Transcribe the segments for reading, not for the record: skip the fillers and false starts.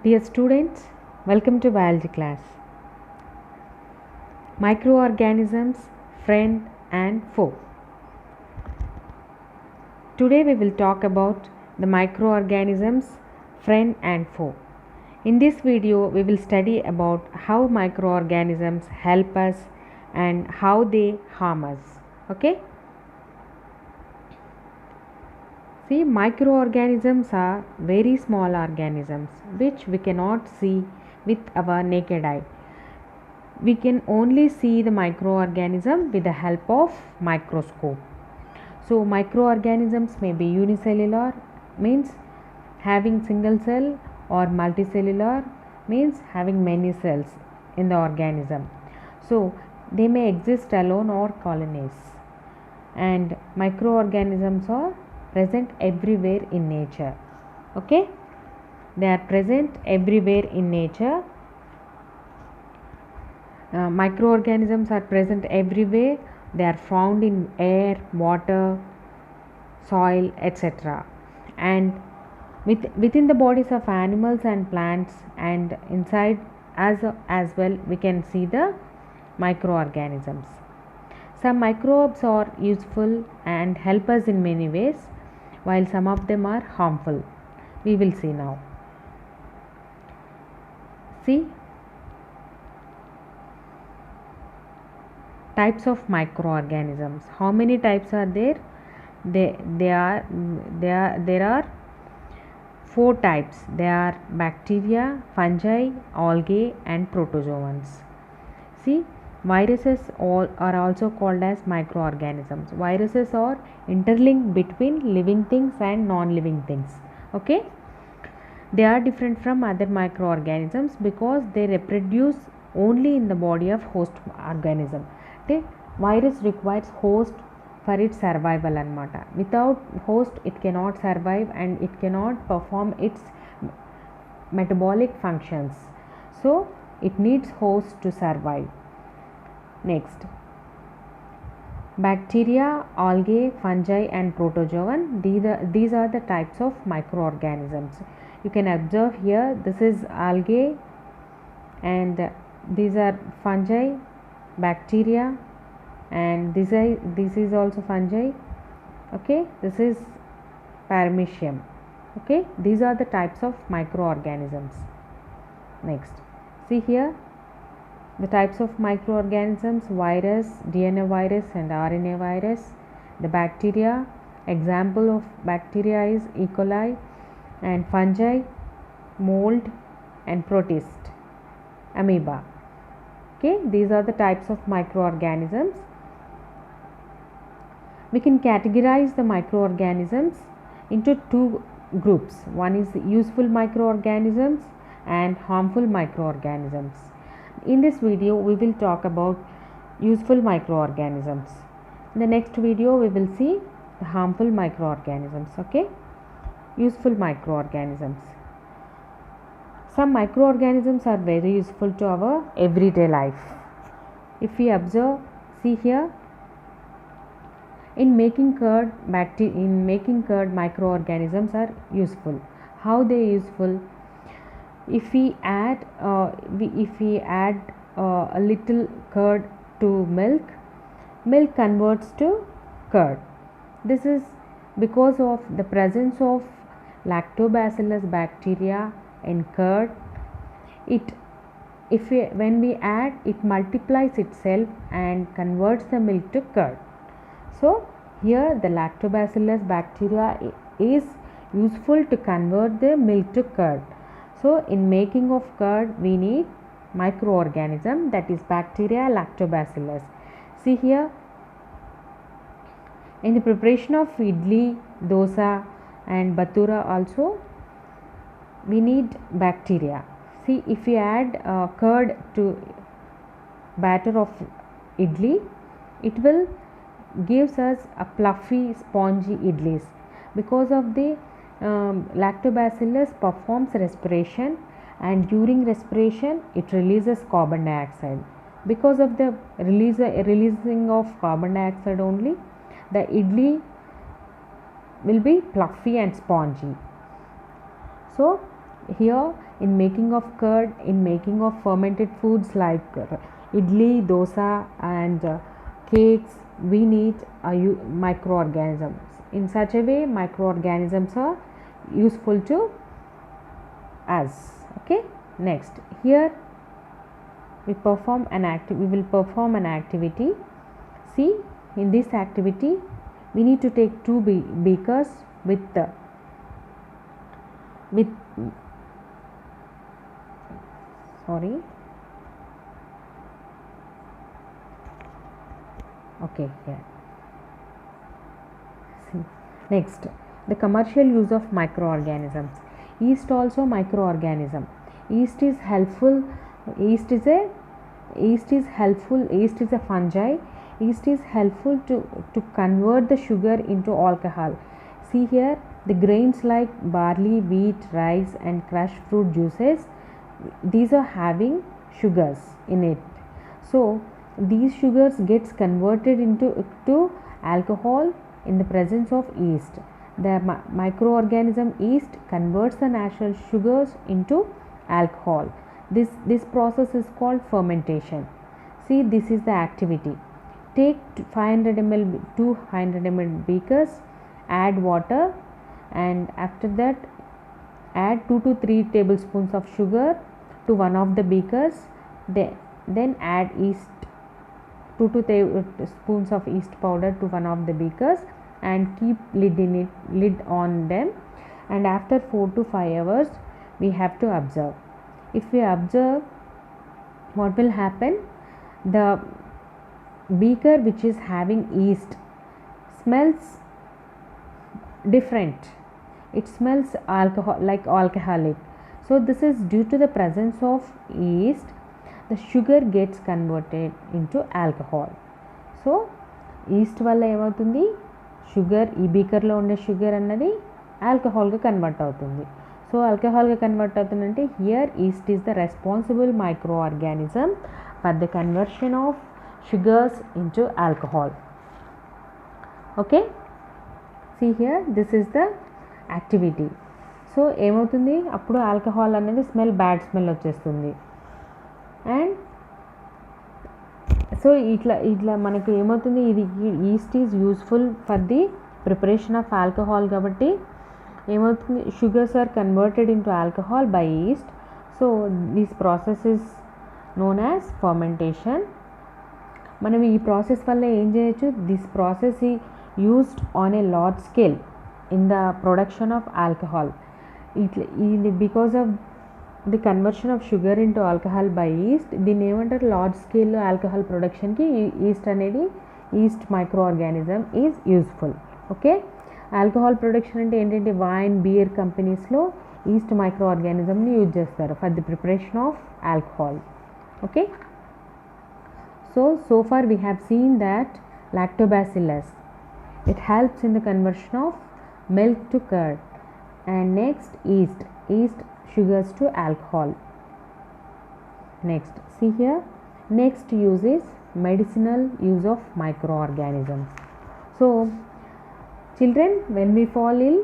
Dear students, welcome to biology class. Microorganisms, friend and foe. Today we will talk about the microorganisms, friend and foe. In this video we will study about how microorganisms help us and how they harm us. Okay? See, microorganisms are very small organisms which we cannot see with our naked eye. We can only see the microorganism with the help of microscope. So microorganisms may be unicellular, means having single cell, or multicellular, means having many cells in the organism. So they may exist alone or colonies. And microorganisms are present everywhere in nature. Okay, they are present everywhere in nature. Microorganisms are present everywhere. They are found in air, water, soil, etc. And within the bodies of animals and plants, and inside as well we can see the microorganisms. Some microbes are useful and help us in many ways, while some of them are harmful. We will see now. See, types of microorganisms. How many types are there? There are 4 types. They are bacteria, fungi, algae and protozoans. See, viruses are also called as microorganisms. Viruses are interlinked between living things and non-living things. Okay, they are different from other microorganisms because they reproduce only in the body of host organism. Okay, virus requires host for its survival anamata. Without host it cannot survive and it cannot perform its metabolic functions. So it needs host to survive. Next, bacteria, algae, fungi and protozoan. These are the types of microorganisms. You can observe here, this is algae and these are fungi, bacteria, and this is also fungi. Okay, this is paramecium. Okay, these are the types of microorganisms. Next, see here the types of microorganisms: virus, DNA virus and RNA virus. The bacteria, example of bacteria is E. coli, and fungi, mold and protist, amoeba. Okay, these are the types of microorganisms. We can categorize the microorganisms into 2 groups. One is useful microorganisms and harmful microorganisms. In this video we will talk about useful microorganisms. In the next video we will see the harmful microorganisms. Okay, useful microorganisms. Some microorganisms are very useful to our everyday life. If we observe, see here, in making curd, microorganisms are useful. How they are useful? If we add a little curd to milk converts to curd. This is because of the presence of lactobacillus bacteria in curd. When we add, it multiplies itself and converts the milk to curd. So here the lactobacillus bacteria is useful to convert the milk to curd. So in making of curd we need microorganism, that is bacteria, lactobacillus. See here, in the preparation of idli, dosa and batura also we need bacteria. See, if we add curd to batter of idli, it will gives us a fluffy spongy idlis because of the lactobacillus performs respiration, and during respiration it releases carbon dioxide. Because of the releasing of carbon dioxide only, the idli will be fluffy and spongy. So here in making of curd, in making of fermented foods like idli, dosa and cakes, we need microorganisms. In such a way, microorganisms are useful to us. Okay, next here we will perform an activity. See, in this activity we need to take two beakers with sorry okay, here. See, next, the commercial use of microorganisms. Yeast also microorganism. Yeast is helpful. Yeast is a fungi. Yeast is helpful to convert the sugar into alcohol. See here, the grains like barley, wheat, rice and crushed fruit juices, these are having sugars in it. So these sugars gets converted to alcohol in the presence of yeast. The microorganism yeast converts the natural sugars into alcohol. This process is called fermentation. See, this is the activity. Take 500 ml, 200 ml beakers, add water, and after that add 2 to 3 tablespoons of sugar to one of the beakers. Then add yeast, 2 to 3 spoons of yeast powder to one of the beakers and keep lid on them, and after 4 to 5 hours we have to observe. If we observe, what will happen? The beaker which is having yeast smells different. It smells alcoholic. So this is due to the presence of yeast. The sugar gets converted into alcohol. So yeast వల్ల ఏమవుతుంది? Sugar, ఈ బీకర్లో ఉండే sugar అన్నది ఆల్కహాల్గా convert అవుతుంది. So ఆల్కహాల్గా convert అవుతుందంటే here east is the responsible micro organism for the conversion of sugars into alcohol. Okay, see here, this is the activity. So ఏమవుతుంది, అప్పుడు alcohol అనేది బ్యాడ్ స్మెల్ వచ్చేస్తుంది. అండ్ సో ఇట్లా మనకు ఏమవుతుంది, ఇది yeast is useful for the preparation of alcohol. కాబట్టి ఏమవుతుంది, sugars are converted into alcohol by yeast. So this process is known as fermentation. మనం ఈ ప్రాసెస్ వల్ల ఏం చేయొచ్చు, this process is used on a large scale in the production of alcohol. ఇది because of the conversion of sugar into alcohol by yeast, దీన్ని ఏమంటారు, large స్కేల్లో alcohol ప్రొడక్షన్కి yeast micro organism is useful. Okay, alcohol production అంటే ఏంటంటే wine, beer కంపెనీస్లో yeast micro ఆర్గానిజంని use చేస్తారు for the preparation of alcohol. Okay, so far we have seen that lactobacillus, it helps in the conversion of milk to curd, and next yeast sugars to alcohol. Next, see here, next use is medicinal use of microorganisms. So children, when we fall ill,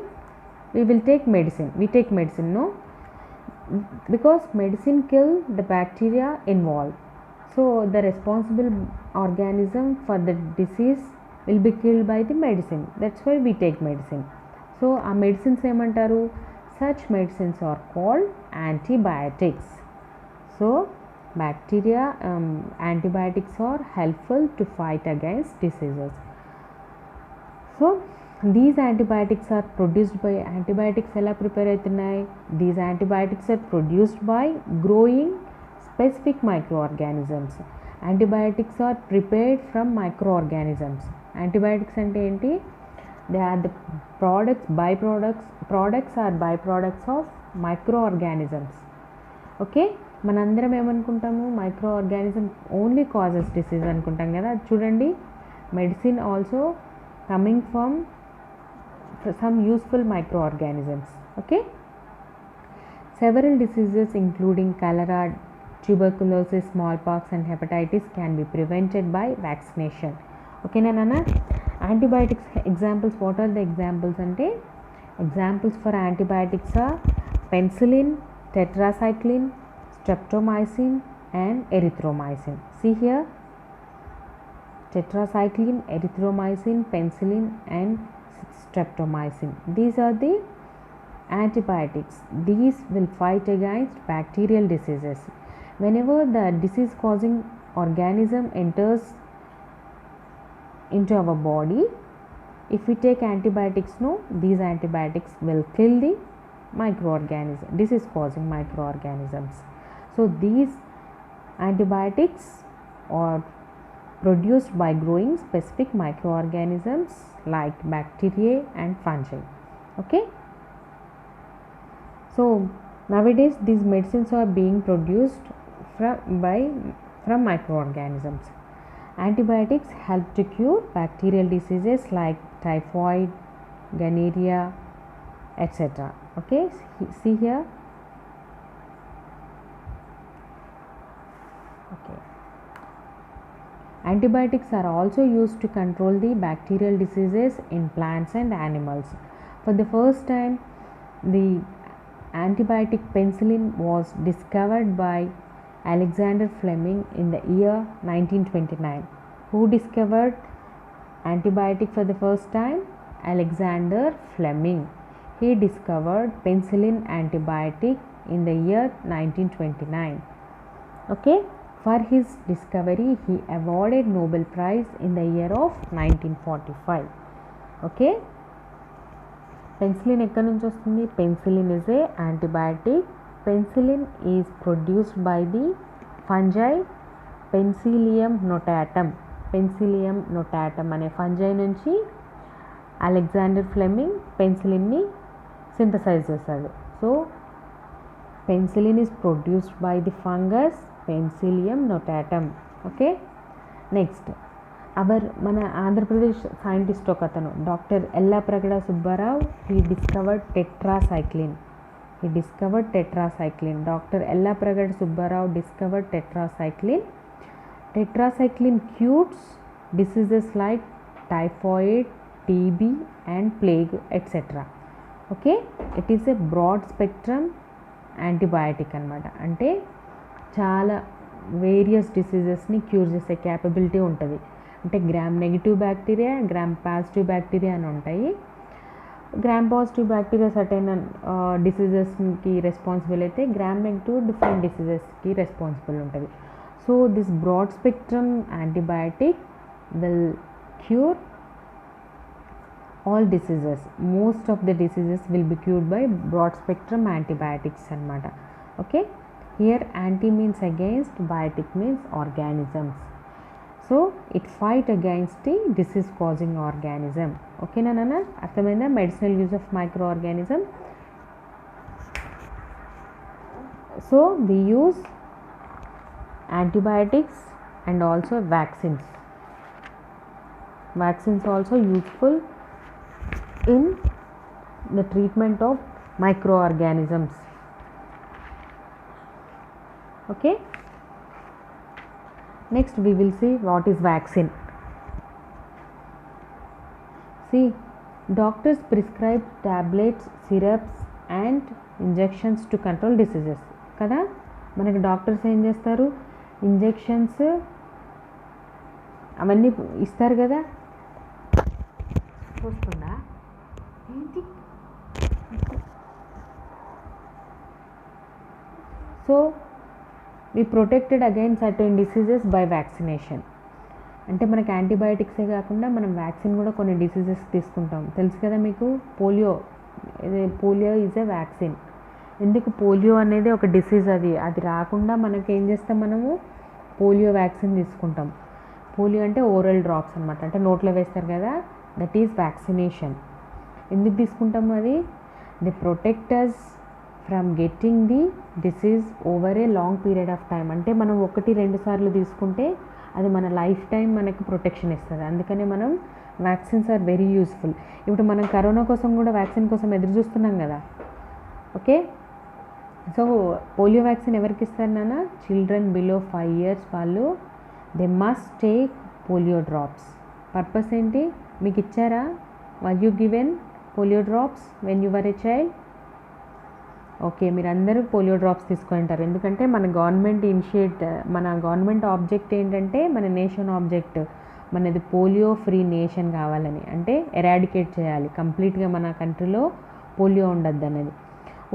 we will take medicine. We take medicine, no, because medicine kill the bacteria involved. So the responsible organism for the disease will be killed by the medicine. That's why we take medicine. So our medicines ఏమంటారు, such medicines are called antibiotics. So bacteria, antibiotics are helpful to fight against diseases. So these antibiotics are produced by, antibiotics ఎలా prepare అవుతున్నాయి, these antibiotics are produced by growing specific microorganisms. Antibiotics are prepared from microorganisms. Antibiotics అంటే ఏంటి, they are the products are byproducts of microorganisms. Okay, మనందరం ఏమనుకుంటాము, micro organism only causes disease అనుకుంటాం కదా. చూడండి, medicine also coming from some useful microorganisms. Okay, several diseases including cholera, tuberculosis, smallpox and hepatitis can be prevented by vaccination. Okay na nana, antibiotics examples, what are the examples ante, examples for antibiotics are penicillin, tetracycline, streptomycin and erythromycin. See here, tetracycline, erythromycin, penicillin and streptomycin. These are the antibiotics. These will fight against bacterial diseases. Whenever the disease causing organism enters into our body, if we take antibiotics, these antibiotics will kill the microorganism, disease causing microorganisms. So these antibiotics are produced by growing specific microorganisms like bacteria and fungi. Okay, so nowadays these medicines are being produced from microorganisms. Antibiotics help to cure bacterial diseases like typhoid, gonorrhea, etc. Okay, see here. Okay. Antibiotics are also used to control the bacterial diseases in plants and animals. For the first time, the antibiotic penicillin was discovered by Alexander Fleming in the year 1929. Who discovered antibiotic for the first time? Alexander Fleming. He discovered penicillin antibiotic in the year 1929. Okay, for his discovery he awarded Nobel Prize in the year of 1945. Okay, penicillin ekkadi nunchi vastundi? Penicillin is a antibiotic. Penicillin is produced by the fungi Penicillium notatum. Penicillium notatum అనే fungi నుంచి Alexander Fleming పెన్సిలిన్ని synthesise చేశాడు. So penicillin is produced by the fungus Penicillium notatum. Okay, next మన Andhra Pradesh scientist ఒక అతను doctor Yellapragada Subbarao. He discovered tetracycline. Dr. Ellapragada Subbarao discovered tetracycline. Tetracycline cures diseases like typhoid, TB and plague, etc. Okay, it is a broad spectrum antibiotic అన్నమాట. అంటే చాలా various డిసీజెస్ని cure చేసే capability ఉంటుంది. అంటే gram negative bacteria, gram positive bacteria అని ఉంటాయి. Gram positive bacteria certain డిసీజెస్కి రెస్పాన్సిబుల్ అయితే గ్రామ్ నెగిటివ్ డిఫరెంట్ డిసీజెస్కి రెస్పాన్సిబుల్ ఉంటుంది. So this broad spectrum antibiotic will cure all diseases. Most of the diseases will be cured by broad spectrum antibiotics అనమాట. Okay, here anti means against, biotic means organisms. So it fight against the disease causing organism. ఓకేనా నాన్న, అర్థమైందా? Medicinal use of microorganism. So we use antibiotics and also vaccines. Vaccines also useful in the treatment of microorganisms. Okay, next we will see what is vaccine. See, doctors prescribe tablets, syrups and injections to control diseases కదా. మనకి doctors ఏం చేస్తారు? Injections అవన్నీ ఇస్తారు కదా. వస్తుందా ఏంటి? So we protected against certain diseases by vaccination. అంటే మనకి యాంటీబయాటిక్సే కాకుండా మనం వ్యాక్సిన్ కూడా కొన్ని డిసీజెస్ తీసుకుంటాం. తెలుసు కదా మీకు, పోలియో ఈజ్ ఏ వ్యాక్సిన్. ఎందుకు? పోలియో అనేది ఒక డిసీజ్, అది రాకుండా మనకి ఏం చేస్తాం, మనము పోలియో వ్యాక్సిన్ తీసుకుంటాం. పోలియో అంటే ఓరల్ డ్రాప్స్ అనమాట, అంటే నోట్లో వేస్తారు కదా, దట్ ఈజ్ వ్యాక్సినేషన్. ఎందుకు తీసుకుంటాము అది? The protectors from getting the disease over a long period of time. అంటే మనం 1-2 సార్లు తీసుకుంటే అది మన లైఫ్ టైం మనకు ప్రొటెక్షన్ ఇస్తుంది. అందుకనే మనం వ్యాక్సిన్స్ ఆర్ వెరీ యూస్ఫుల్. ఇప్పుడు మనం కరోనా కోసం కూడా వ్యాక్సిన్ కోసం ఎదురు చూస్తున్నాం కదా. ఓకే, సో పోలియో వ్యాక్సిన్ ఎవరికి ఇస్తారు నాన్న? చిల్డ్రన్ బిలో 5 years వాళ్ళు they must take polio drops. Purpose ఏంటి? మీకు ఇచ్చారా? Were you given polio drops when you were a child? Okay, మీరందరూ పోలియో డ్రాప్స్ తీసుకుంటారు, ఎందుకంటే మన గవర్నమెంట్ ఆబ్జెక్ట్ ఏంటంటే, మన నేషన్ ఆబ్జెక్ట్ మనది పోలియో ఫ్రీ నేషన్ కావాలని, అంటే ఎరాడికేట్ చేయాలి కంప్లీట్గా మన కంట్రీలో పోలియో ఉండద్దు అన్నది.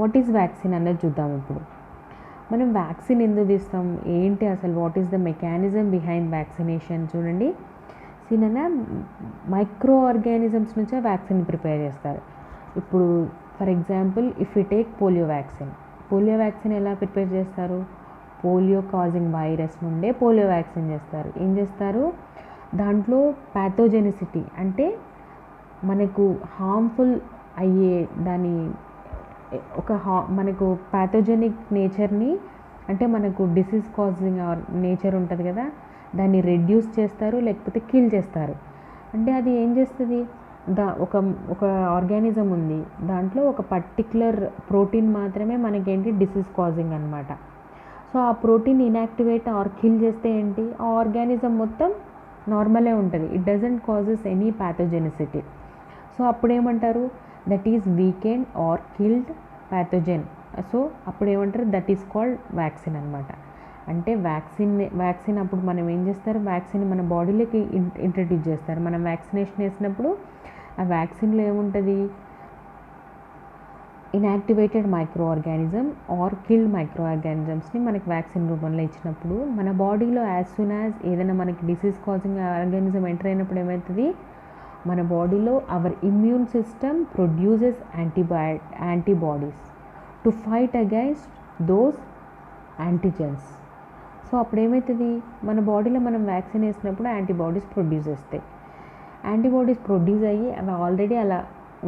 వాట్ ఈజ్ వ్యాక్సిన్ అన్నది చూద్దాం ఇప్పుడు. మనం వ్యాక్సిన్ ఎందుకు తీస్తాం, ఏంటి అసలు, what is the mechanism behind vaccination చూడండి. సీనన్న మైక్రో ఆర్గానిజమ్స్ నుంచే వ్యాక్సిన్ ప్రిపేర్ చేస్తారు. ఇప్పుడు for example if you take polio vaccine ఎలా ప్రిపేర్ చేస్తారు, పోలియో కాజింగ్ వైరస్ నుండే పోలియో వ్యాక్సిన్ చేస్తారు. ఏం చేస్తారు, దాంట్లో ప్యాథోజెనిసిటీ అంటే మనకు హార్మ్ఫుల్ అయ్యే దాని మనకు ప్యాథోజెనిక్ నేచర్ని, అంటే మనకు డిసీజ్ కాజింగ్ నేచర్ ఉంటుంది కదా, దాన్ని రెడ్యూస్ చేస్తారు లేకపోతే కిల్ చేస్తారు. అంటే అది ఏం చేస్తుంది, ఒక ఆర్గానిజం ఉంది, దాంట్లో ఒక పర్టిక్యులర్ ప్రోటీన్ మాత్రమే మనకేంటి డిసీజ్ కాజింగ్ అనమాట. సో ఆ ప్రోటీన్ ఇన్యాక్టివేట్ ఆర్ కిల్ చేస్తే ఏంటి, ఆ ఆర్గానిజం మొత్తం నార్మలే ఉంటుంది, it doesn't causes any pathogenicity. So అప్పుడేమంటారు, that is weakened or killed pathogen. So అప్పుడు ఏమంటారు, దట్ ఈస్ కాల్డ్ వ్యాక్సిన్ అనమాట. అంటే వ్యాక్సిన్ అప్పుడు మనం ఏం చేస్తారు, వ్యాక్సిన్ మన బాడీలోకి ఇంట్రడ్యూస్ చేస్తారు. మనం వ్యాక్సినేషన్ వేసినప్పుడు ఆ వ్యాక్సిన్లో ఏముంటుంది, inactivated micro organism or killed micro ఆర్గానిజమ్స్ని మనకి వ్యాక్సిన్ రూపంలో ఇచ్చినప్పుడు మన బాడీలో యాజ్ సూన్ యాజ్ ఏదైనా మనకి డిసీజ్ కాజింగ్ ఆర్గానిజం ఎంటర్ అయినప్పుడు ఏమవుతుంది, మన బాడీలో our immune system produces antibodies to fight against those antigens. So అప్పుడు ఏమవుతుంది, మన బాడీలో మనం వ్యాక్సిన్ వేసినప్పుడు యాంటీబాడీస్ ప్రొడ్యూస్ చేస్తాయి. యాంటీబాడీస్ ప్రొడ్యూస్ అయ్యి అవి ఆల్రెడీ అలా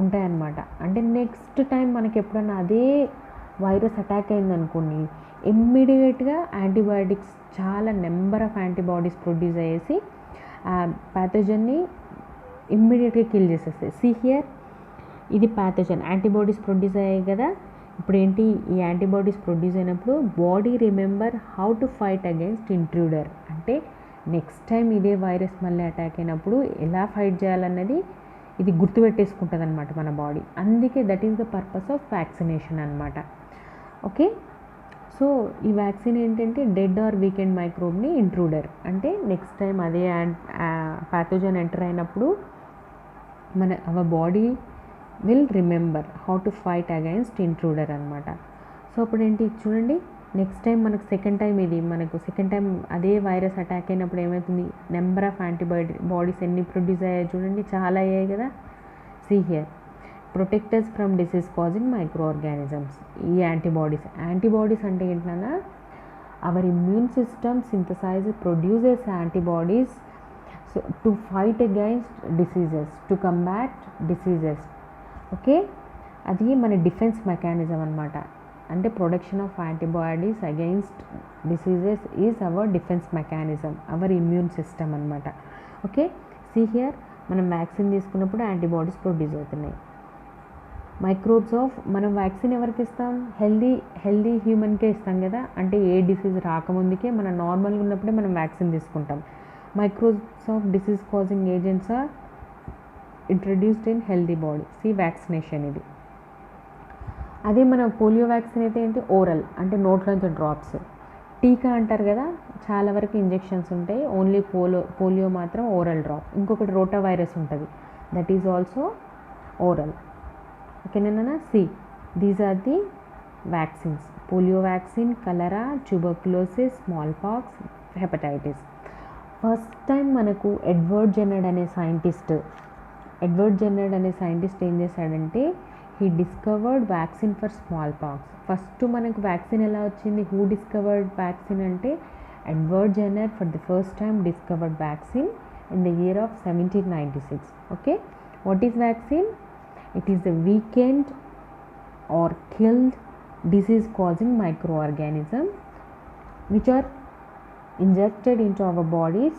ఉంటాయన్నమాట. అంటే నెక్స్ట్ టైం మనకి ఎప్పుడన్నా అదే వైరస్ అటాక్ అయిందనుకోండి, ఇమ్మీడియట్గా యాంటీబయాటిక్స్ చాలా నెంబర్ ఆఫ్ యాంటీబాడీస్ ప్రొడ్యూస్ అయ్యేసి ఆ ప్యాథోజన్ని ఇమ్మీడియట్గా కిల్ చేసేస్తాయి. సీ హియర్, ఇది ప్యాథోజన్, యాంటీబాడీస్ ప్రొడ్యూస్ అయ్యాయి కదా. ఇప్పుడు ఏంటి, ఈ యాంటీబాడీస్ ప్రొడ్యూస్ అయినప్పుడు body remember how to fight against Intruder, అంటే నెక్స్ట్ టైం ఇదే వైరస్ మళ్ళీ అటాక్ అయినప్పుడు ఎలా ఫైట్ చేయాలన్నది ఇది గుర్తుపెట్టేసుకుంటుంది అనమాట మన బాడీ. అందుకే that is the purpose of vaccination అనమాట. ఓకే, సో ఈ వ్యాక్సిన్ ఏంటంటే డెడ్ ఆర్ వీకెండ్ మైక్రోబ్ని ఇంట్రూడర్, అంటే నెక్స్ట్ టైం అదే ప్యాథోజన్ ఎంటర్ అయినప్పుడు our body will remember how to fight against intruder అనమాట. సో అప్పుడు ఏంటి చూడండి, నెక్స్ట్ టైం మనకు సెకండ్ టైం అదే వైరస్ అటాక్ అయినప్పుడు ఏమవుతుంది, నెంబర్ ఆఫ్ బాడీస్ ఎన్ని ప్రొడ్యూస్ అయ్యాయి చూడండి, చాలా అయ్యాయి కదా. See here, protectors from disease causing micro organisms. ఈ యాంటీబాడీస్ అంటే ఏంటన్నా, our immune system produces antibodies to fight against diseases, to combat diseases. Okay, అది మన డిఫెన్స్ మెకానిజం అనమాట. అంటే production of antibodies against diseases is our defence mechanism, our immune system అనమాట. Okay, see here, మనం vaccine తీసుకున్నప్పుడు antibodies produce అవుతున్నాయి. మనం vaccine ఎవరికి ఇస్తాం, హెల్దీ హ్యూమన్కే ఇస్తాం కదా. అంటే ఏ డిసీజ్ రాకముందుకే మనం నార్మల్గా ఉన్నప్పుడే మనం వ్యాక్సిన్ తీసుకుంటాం. Microbes of disease causing agents are introduced in healthy body. See vaccination ఇది. అదే మన పోలియో వ్యాక్సిన్ అయితే ఏంటి, ఓరల్, అంటే నోట్లోంచి డ్రాప్స్. టీకా అంటారు కదా, చాలా వరకు ఇంజెక్షన్స్ ఉంటాయి, ఓన్లీ పోలియో మాత్రం ఓరల్ డ్రాప్. ఇంకొకటి రోటా వైరస్ ఉంటుంది, దట్ ఈజ్ ఆల్సో ఓరల్. ఓకేనా. See, these are the vaccines: polio vaccine, cholera, tuberculosis, smallpox, hepatitis. First time మనకు ఎడ్వర్డ్ జెన్నర్డ్ అనే సైంటిస్ట్ ఏం చేశాడంటే, he discovered vaccine for smallpox. First మనకు vaccine ఎలా వచ్చింది, who discovered vaccine అంటే Edward Jenner for the first time discovered vaccine in the year of 1796. Okay, what is vaccine? It is the weekend or killed disease causing microorganism which are injected into our bodies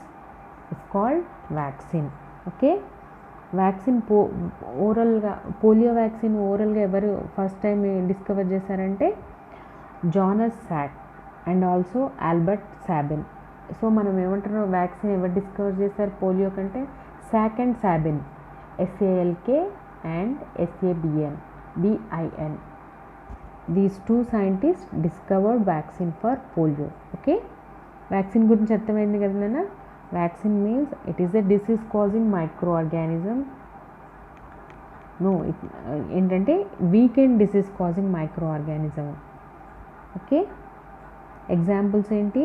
is called vaccine. Okay, vaccine ఓరల్గా, polio vaccine ఓరల్గా ఎవరు first time discover చేశారంటే Jonas Salk and also Albert Sabin. So మనం ఏమంటున్నాం, vaccine ఎవరు discover చేశారు polio కంటే, Salk and Sabin, SALK and SABIN. these two scientists discovered vaccine for polio. Okay, vaccine గురించి అర్థమైంది కదా నాన్న. Vaccine means it is a disease causing micro organism. ఏంటంటే weakened disease causing micro organism. Okay, examples ఏంటి?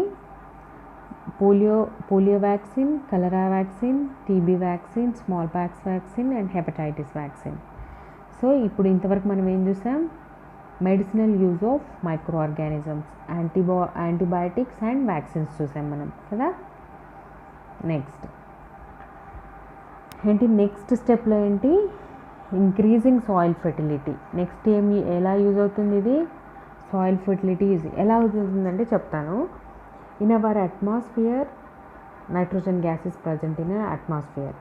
Polio vaccine, cholera vaccine, TB vaccine, small pox vaccine and hepatitis vaccine. So ఇప్పుడు ఇంతవరకు మనం ఏం చూసాం? Medicinal use of micro organisms, antibiotics and vaccines చూసాం మనం కదా. నెక్స్ట్ ఏంటి? నెక్స్ట్ స్టెప్లో ఏంటి? Increasing soil fertility. నెక్స్ట్ ఎలా యూజ్ అవుతుంది ఇది? సాయిల్ ఫెర్టిలిటీ ఎలా యూజ్ అవుతుందంటే చెప్తాను. In our atmosphere nitrogen gas is present in atmosphere.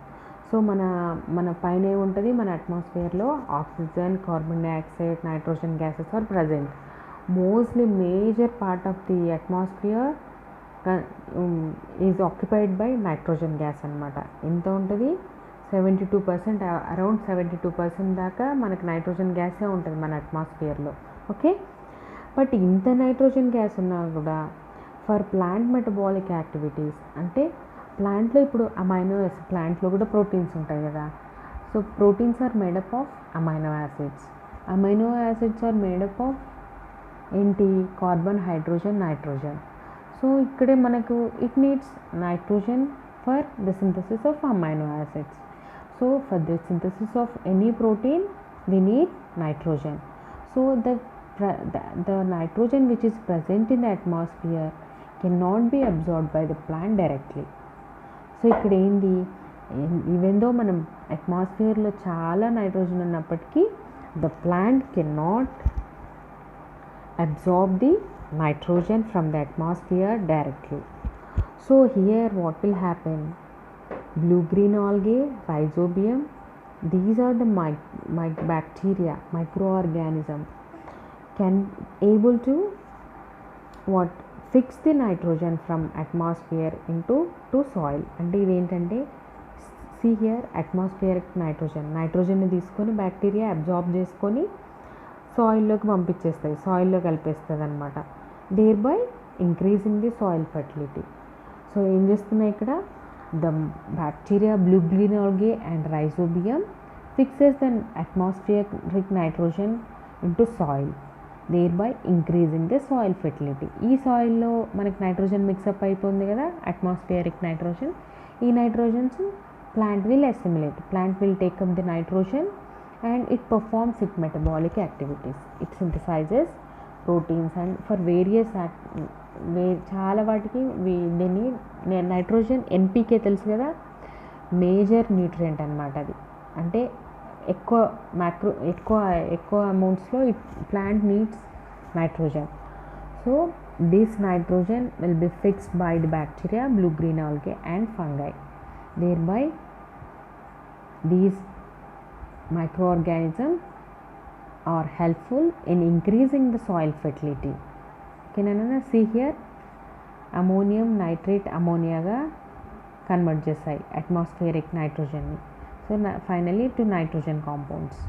So మన పైన ఏముంటుంది? మన అట్మాస్ఫియర్లో oxygen, carbon dioxide, nitrogen gases are present. Mostly major part of the atmosphere is occupied by nitrogen gas అనమాట. ఎంత ఉంటుంది? 72%, అరౌండ్ 72% దాకా మనకి నైట్రోజన్ గ్యాసే ఉంటుంది మన అట్మాస్ఫియర్లో. ఓకే, బట్ ఇంత నైట్రోజన్ గ్యాస్ ఉన్నా కూడా ఫర్ ప్లాంట్ మెటబాలిక్ యాక్టివిటీస్, అంటే ప్లాంట్లో ఇప్పుడు అమైనో యాసిడ్, ప్లాంట్లో కూడా ప్రోటీన్స్ ఉంటాయి కదా. So proteins are made up of amino acids. Amino acids are made up of ఏంటి? Carbon, hydrogen, nitrogen. సో ఇక్కడే మనకు it needs nitrogen for the synthesis of amino acids. So for the synthesis of any protein we need nitrogen. So the nitrogen which is present in the atmosphere cannot be absorbed by the plant directly. So ఇక్కడ ఏంది? Even though మనం అట్మాస్ఫియర్లో చాలా nitrogen ఉన్నప్పటికీ the plant cannot absorb the nitrogen from the atmosphere directly. So here what will happen? Blue-green algae, rhizobium, these are the bacteria, microorganism can able to fix the nitrogen from atmosphere into soil. అంటే ఇదేంటంటే see here atmospheric nitrogen తీసుకొని bacteria absorb చేసుకొని సాయిల్లోకి పంపించేస్తాయి, సాయిల్లో కలిపేస్తుంది అనమాట. Thereby increasing the soil fertility. So ఏం చేస్తున్నాయి ఇక్కడ? The bacteria, blue-green algae and rhizobium fixes the atmospheric nitrogen into soil, thereby increasing the soil fertility. ఈ సాయిల్లో మనకి నైట్రోజన్ మిక్సప్ అయిపోయింది కదా, అట్మాస్ఫియరిక్ నైట్రోజన్. ఈ nitrogens plant will assimilate, plant will take up the nitrogen and it performs its metabolic activities. It synthesizes proteins and for various చాలా వాటికి దీన్ని nitrogen, NPK తెలుసు కదా, మేజర్ న్యూట్రియంట్ అనమాట అది. అంటే ఎక్కువ అమౌంట్స్లో plant needs nitrogen. So this nitrogen will be fixed by the bacteria, blue-green algae and fungi. Thereby these microorganisms are helpful in increasing the soil fertility. Okay, Nana, see here ammonium nitrate అమోనియాగా convert చేస్తాయి atmospheric నైట్రోజన్ని. So finally to nitrogen compounds.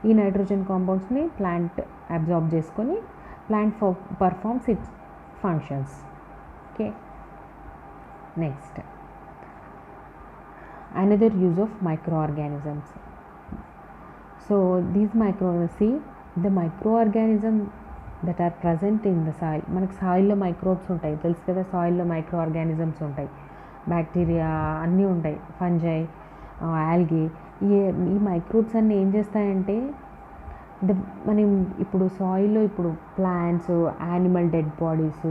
ఈ nitrogen కాంపౌండ్స్ని plant absorb చేసుకొని plant performs its functions. Okay, next another use of microorganisms. So these the microorganisms that are present in the soil. మనకు సాయిల్లో microbes ఉంటాయి తెలుసు కదా, సాయిల్లో micro organisms ఉంటాయి, bacteria అన్నీ ఉంటాయి, ఫంజై, ఆల్గే. ఈ మైక్రోబ్స్ అన్నీ ఏం చేస్తాయంటే మనం ఇప్పుడు సాయిల్లో ఇప్పుడు ప్లాంట్స్, యానిమల్ డెడ్ బాడీస్,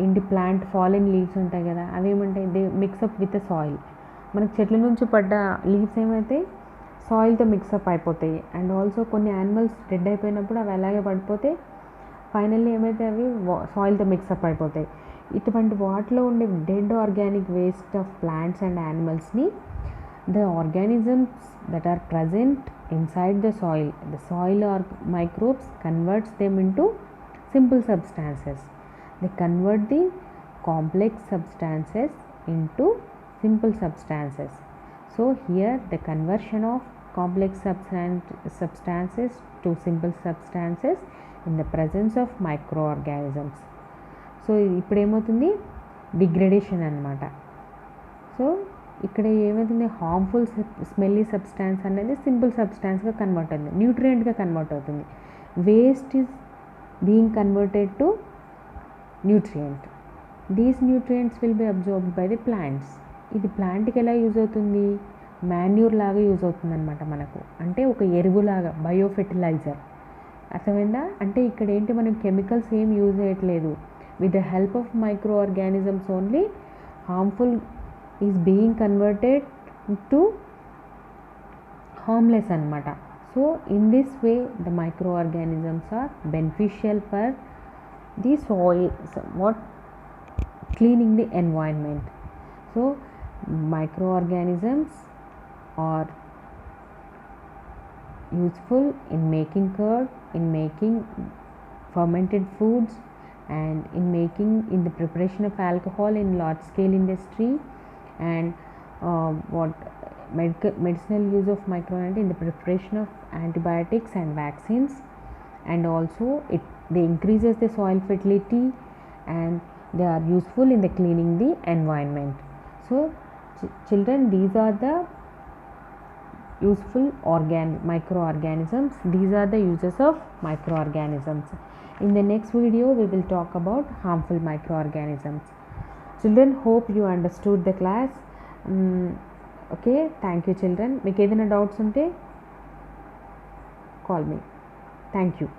ఇంటి ప్లాంట్ ఫాలెన్ లీవ్స్ ఉంటాయి కదా, అవి ఏమంటాయి? They mix up with the soil. మనకు చెట్ల నుంచి పడ్డ లీవ్స్ ఏమైతే సాయిల్తో మిక్సప్ అయిపోతాయి. అండ్ ఆల్సో కొన్ని యానిమల్స్ డెడ్ అయిపోయినప్పుడు అవి అలాగే పడిపోతే ఫైనల్లీ ఏమైతే అవి సాయిల్తో మిక్సప్ అయిపోతాయి. ఇటువంటి వాటిలో ఉండే dead organic waste of plants and యానిమల్స్ని the organisms that are present inside the soil or microbes converts them into simple substances. They convert the complex substances into simple substances. So here the conversion of complex substances to simple substances in the presence of microorganisms. So ఇప్పుడు ఏమవుతుంది, degradation అనమాట. So ఇక్కడ ఏమవుతుంది, harmful smelly substance అనేది simple సబ్స్టాన్స్గా convert అవుతుంది, న్యూట్రియంట్గా convert అవుతుంది. Waste is being converted to nutrient. These nutrients will be absorbed by the plants. ఇది ప్లాంట్కి ఎలా యూజ్ అవుతుంది, మాన్యూర్ లాగా యూజ్ అవుతుంది అనమాట మనకు, అంటే ఒక ఎరువులాగా, బయో ఫెర్టిలైజర్. అర్థమైందా? అంటే ఇక్కడ ఏంటి, మనం కెమికల్స్ ఏం యూజ్ చేయట్లేదు. With the help of micro organisms only harmful is being converted to harmless అనమాట. So in this way the microorganisms are beneficial for the soil, what cleaning the environment. So microorganisms are useful in making curd, in making fermented foods, and in the preparation of alcohol in large scale industry, and what medicinal use of microorganisms in the preparation of antibiotics and vaccines, and also they increases the soil fertility, and they are useful in the cleaning the environment. So children, these are the useful microorganisms. These are the uses of microorganisms. In the next video we will talk about harmful microorganisms. Children, hope you understood the class. Okay, thank you children. మీకు ఏదైనా doubts ఉంటే call me. Thank you.